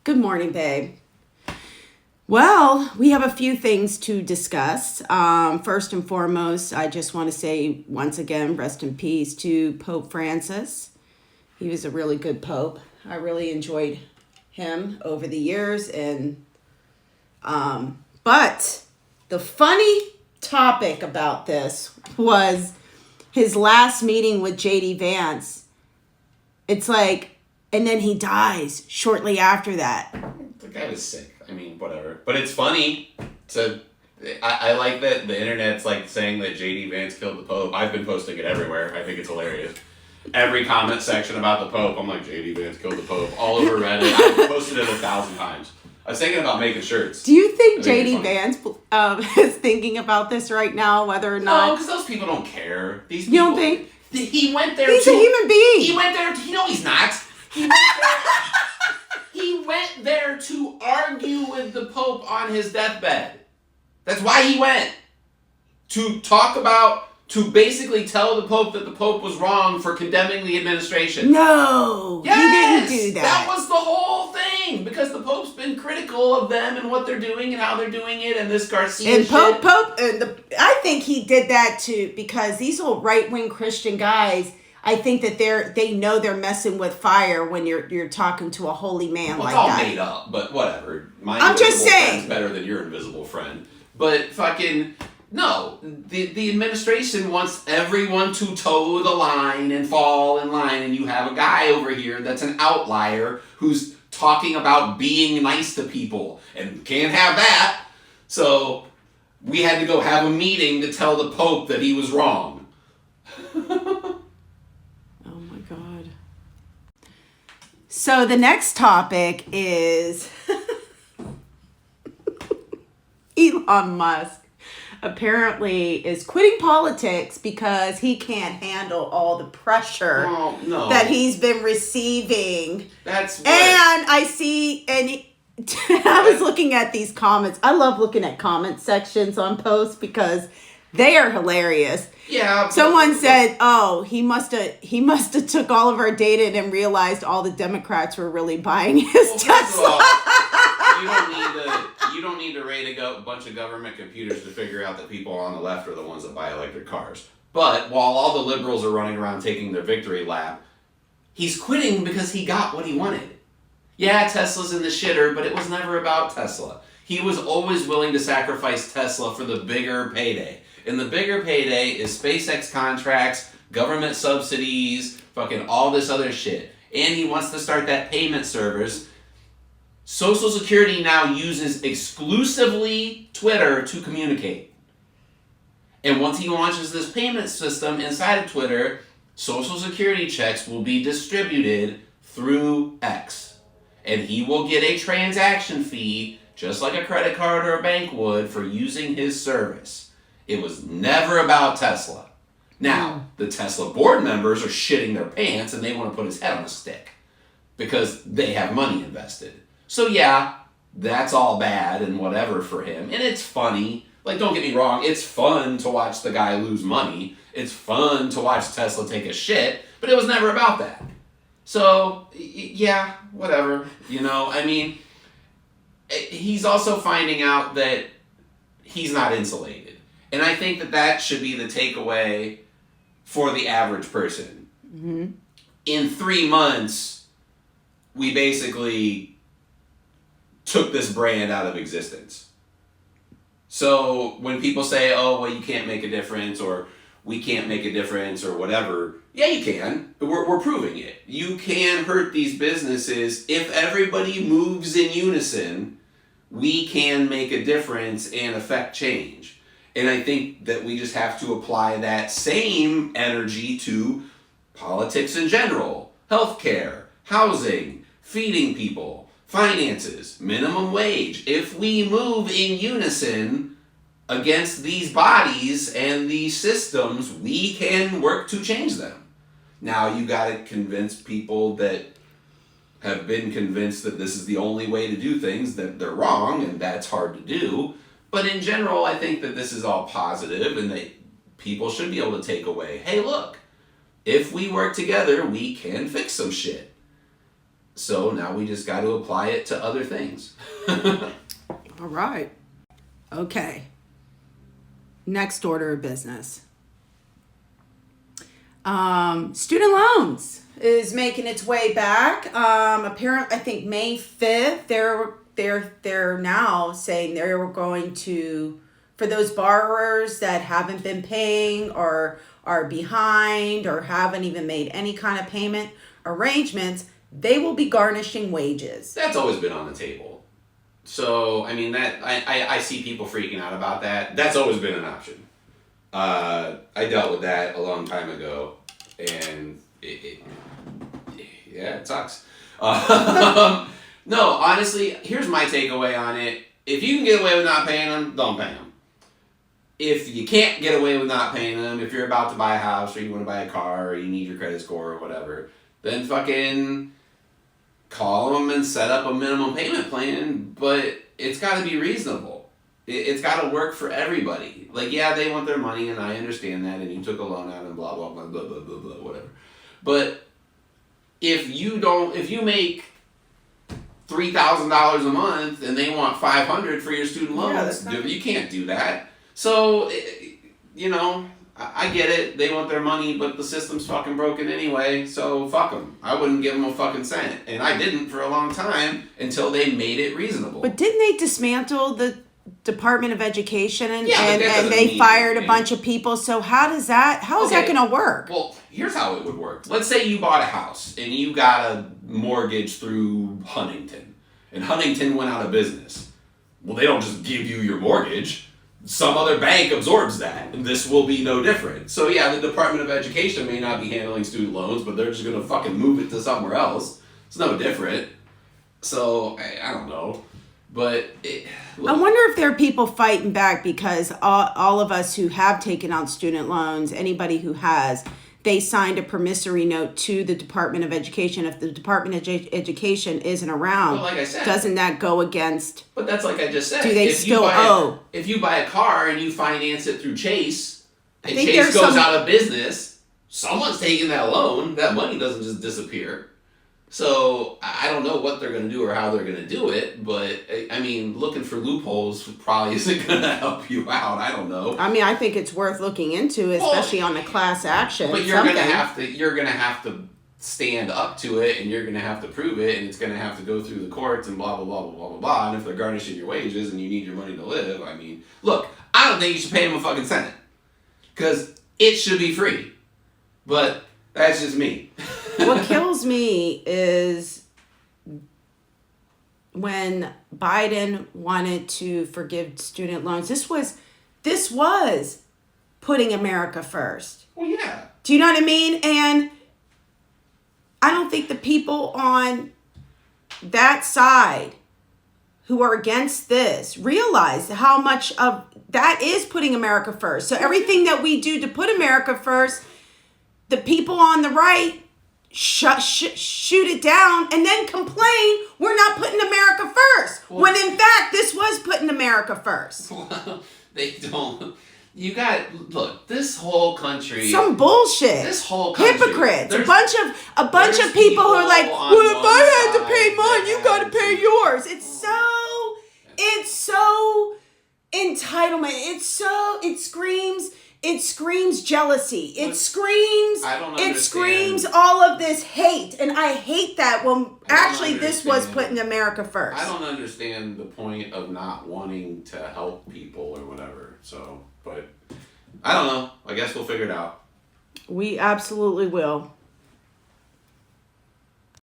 Good morning, babe. Well, we have a few things to discuss. First and foremost, I just want to say once again, rest in peace to Pope Francis. He was a really good pope. I really enjoyed him over the years. But the funny topic about this was his last meeting with JD Vance. It's like, and then he dies shortly after that. The guy was sick. I mean, whatever. But it's funny. I like that the internet's like saying that JD Vance killed the Pope. I've been posting it everywhere. I think it's hilarious. Every comment section about the Pope, I'm like, JD Vance killed the Pope. All over Reddit. I've posted it 1,000 times. I was thinking about making shirts. Do you think JD Vance is thinking about this right now, whether or not? No, because those people don't care. These people, you don't think? He went there He's a human being. He went there. No, he's not. He went there to argue with the Pope on his deathbed. That's why he went. To basically tell the Pope that the Pope was wrong for condemning the administration. No, yes, he didn't do that. That was the whole thing. Because the Pope's been critical of them and what they're doing and how they're doing it and this Garcia and I think he did that too because these old right-wing Christian guys, I think that they know they're messing with fire when you're talking to a holy man like that. It's all made up, but whatever. I'm just saying. Friend's better than your invisible friend. But fucking no, the administration wants everyone to toe the line and fall in line, and you have a guy over here that's an outlier who's talking about being nice to people, and can't have that. So we had to go have a meeting to tell the Pope that he was wrong. Oh my God. So the next topic is Elon Musk apparently is quitting politics because he can't handle all the pressure that he's been receiving. That's what... And I see, I was looking at these comments. I love looking at comment sections on posts because they are hilarious. Yeah. Someone said, "Oh, he must have took all of our data and realized all the Democrats were really buying his Tesla." You don't need to raid a bunch of government computers to figure out that people on the left are the ones that buy electric cars. But while all the liberals are running around taking their victory lap, he's quitting because he got what he wanted. Yeah, Tesla's in the shitter, but it was never about Tesla. He was always willing to sacrifice Tesla for the bigger payday. And the bigger payday is SpaceX contracts, government subsidies, fucking all this other shit. And he wants to start that payment service. Social Security now uses exclusively Twitter to communicate. And once he launches this payment system inside of Twitter, Social Security checks will be distributed through X. And he will get a transaction fee, just like a credit card or a bank would, for using his service. It was never about Tesla. Now, the Tesla board members are shitting their pants and they want to put his head on a stick because they have money invested. So yeah, that's all bad and whatever for him. And it's funny. Like, don't get me wrong, it's fun to watch the guy lose money. It's fun to watch Tesla take a shit, but it was never about that. So, yeah, whatever. I mean, he's also finding out that he's not insulated. And I think that should be the takeaway for the average person. Mm-hmm. In 3 months, we basically took this brand out of existence. So when people say, oh, well, you can't make a difference, or we can't make a difference, or whatever, yeah, you can. We're proving it. You can hurt these businesses. If everybody moves in unison, we can make a difference and affect change. And I think that we just have to apply that same energy to politics in general, healthcare, housing, feeding people, finances, minimum wage. If we move in unison against these bodies and these systems, we can work to change them. Now, you got to convince people that have been convinced that this is the only way to do things, that they're wrong, and that's hard to do. But in general, I think that this is all positive and that people should be able to take away, hey, look, if we work together, we can fix some shit. So now we just got to apply it to other things. All right. Okay. Next order of business. Student loans is making its way back. Apparently, I think May 5th, they're now saying they're going to, for those borrowers that haven't been paying or are behind or haven't even made any kind of payment arrangements, they will be garnishing wages. That's always been on the table. So, I mean, that I see people freaking out about that. That's always been an option. I dealt with that a long time ago, and it sucks. No, honestly, here's my takeaway on it. If you can get away with not paying them, don't pay them. If you can't get away with not paying them, if you're about to buy a house or you want to buy a car or you need your credit score or whatever, then fucking call them and set up a minimum payment plan, but it's got to be reasonable. It's got to work for everybody. Like, yeah, they want their money, and I understand that, and you took a loan out and blah, blah, blah, blah, blah, blah, blah, whatever. But if you make $3,000 a month and they want $500 for your student loans, you can't do that. So, I get it. They want their money, but the system's fucking broken anyway, so fuck them. I wouldn't give them a fucking cent. And I didn't for a long time until they made it reasonable. But didn't they dismantle the Department of Education and they fired a bunch of people? So how is that going to work? Well, here's how it would work. Let's say you bought a house and you got a mortgage through Huntington, and Huntington went out of business. Well, they don't just give you your mortgage. Some other bank absorbs that, and this will be no different. So yeah, the Department of Education may not be handling student loans, but they're just going to fucking move it to somewhere else. It's no different. So, I don't know. But I wonder if there are people fighting back because all of us who have taken out student loans, anybody who has, they signed a promissory note to the Department of Education. If the Department of Education isn't around, well, like I said, doesn't that go against? But that's like I just said. Do they still owe? If you buy a car and you finance it through Chase, and Chase goes out of business, someone's taking that loan. That money doesn't just disappear. So I don't know what they're going to do or how they're going to do it, but I mean, looking for loopholes probably isn't going to help you out. I don't know. I mean, I think it's worth looking into, especially on the class action. But you're going to have to stand up to it, and you're going to have to prove it, and it's going to have to go through the courts and blah blah blah blah blah blah blah. And if they're garnishing your wages and you need your money to live, I mean, look, I don't think you should pay them a fucking cent because it should be free. But that's just me. What kills me is when Biden wanted to forgive student loans. This was putting America first. Well, yeah. Do you know what I mean? And I don't think the people on that side who are against this realize how much of that is putting America first. So everything that we do to put America first, the people on the right shoot it down and then complain we're not putting America first. Well, when in fact, this was putting America first. Well, they don't. You got, look, this whole country. Some bullshit. This whole country. Hypocrites. A bunch of people who are like, well, if I had to pay mine, you got to pay yours. It's so entitlement. It screams jealousy. It screams all of this hate. And I hate that when actually this was putting America first. I don't understand the point of not wanting to help people or whatever. So, but I don't know. I guess we'll figure it out. We absolutely will.